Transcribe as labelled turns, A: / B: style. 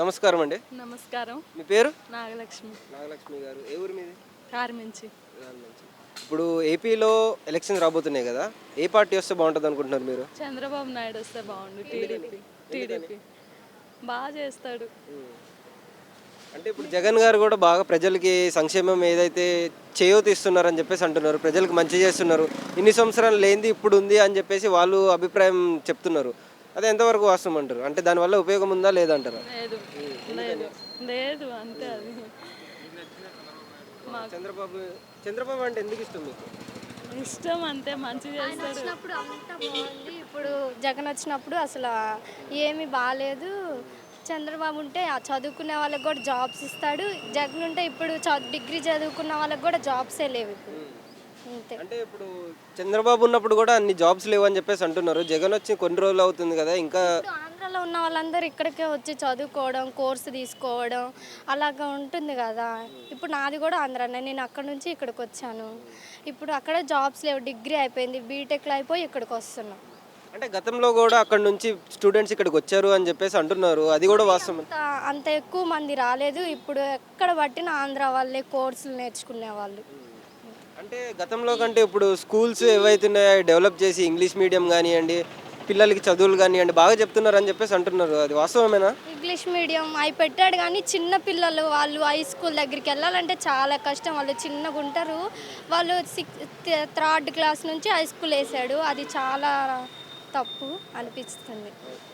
A: నమస్కారం అండి.
B: నమస్కారం.
A: మీ పేరు?
B: నాగలక్ష్మి.
A: నాగలక్ష్మి గారు. ఏ ఊరు మీది?
B: కార్మించి.
A: నుంచి. ఇప్పుడు ఏపీలో ఎలక్షన్స్ రాబోతున్నాయి కదా, ఏ పార్టీ వస్తే బాగుంటుంది అనుకుంటున్నారు మీరు?
B: చంద్రబాబు నాయుడు వస్తే బాగుండు. టీడీపీ బాగా చేస్తాడు.
A: అంటే ఇప్పుడు జగన్ గారు కూడా బాగా ప్రజలకి సంక్షేమం ఏదైతే చేయూత ఇస్తున్నారని చెప్పేసి అంటున్నారు, ప్రజలకు మంచి చేస్తున్నారు, ఇన్ని సంవత్సరాలు లేనిది ఇప్పుడు ఉంది అని చెప్పేసి వాళ్ళు అభిప్రాయం చెప్తున్నారు. అది ఎంతవరకు వాస్తవం అంటారు? అంటే దానివల్ల ఉపయోగం ఉందా లేదంటారా?
B: లేదు లేదు లేదు అంతే. అది
A: చంద్రబాబు చంద్రబాబు అంటే ఎందుకు ఇష్టం మీకు?
B: ఇష్టం, అంతే. మంచి చేస్తాడు.
C: వచ్చినప్పుడు అంతా బాగుంది, ఇప్పుడు జగన్ వచ్చినప్పుడు అసలు ఏమీ బాగాలేదు. చంద్రబాబు ఉంటే ఆ చదువుకునే వాళ్ళకి కూడా జాబ్స్ ఇస్తాడు. జగన్ ఉంటే ఇప్పుడు డిగ్రీ చదువుకున్న వాళ్ళకి కూడా జాబ్సే లేవు ఇప్పుడు. అంతే.
A: అంటే ఇప్పుడు చంద్రబాబు ఉన్నప్పుడు కూడా అన్ని జాబ్స్ లేవు అని చెప్పేసి అంటున్నారు. జగన్ వచ్చి కొన్ని రోజులు అవుతుంది కదా, ఇంకా
C: ఇప్పుడు ఆంధ్రాలో ఉన్న వాళ్ళందరూ ఇక్కడికే వచ్చి చదువుకోవడం, కోర్సు తీసుకోవడం అలాగా ఉంటుంది కదా. ఇప్పుడు నాది కూడా ఆంధ్రానే, నేను అక్కడ నుంచి ఇక్కడికి వచ్చాను. ఇప్పుడు అక్కడ జాబ్స్ లేవు, డిగ్రీ అయిపోయింది, బీటెక్లో అయిపోయి ఇక్కడికి వస్తున్నాం.
A: అంటే గతంలో కూడా అక్కడ నుంచి స్టూడెంట్స్ ఇక్కడికి వచ్చారు అని చెప్పేసి అంటున్నారు, అది కూడా వాస్తవం.
C: అంత ఎక్కువ మంది రాలేదు. ఇప్పుడు ఎక్కడ పట్టిన ఆంధ్ర వాళ్ళే కోర్సులు నేర్చుకునే వాళ్ళు.
A: అంటే గతంలో కంటే ఇప్పుడు స్కూల్స్ ఏవైతున్నాయో డెవలప్ చేసి ఇంగ్లీష్ మీడియం కానివ్వండి, పిల్లలకి చదువులు కానివ్వండి బాగా చెప్తున్నారు అని చెప్పేసి అంటున్నారు, అది వాస్తవమేనా?
C: ఇంగ్లీష్ మీడియం అవి పెట్టాడు కానీ చిన్న పిల్లలు వాళ్ళు హై స్కూల్ దగ్గరికి వెళ్ళాలంటే చాలా కష్టం. వాళ్ళు చిన్నగా ఉంటారు. వాళ్ళు థర్డ్ క్లాస్ నుంచి హై స్కూల్ వేసాడు, అది చాలా తప్పు అనిపిస్తుంది.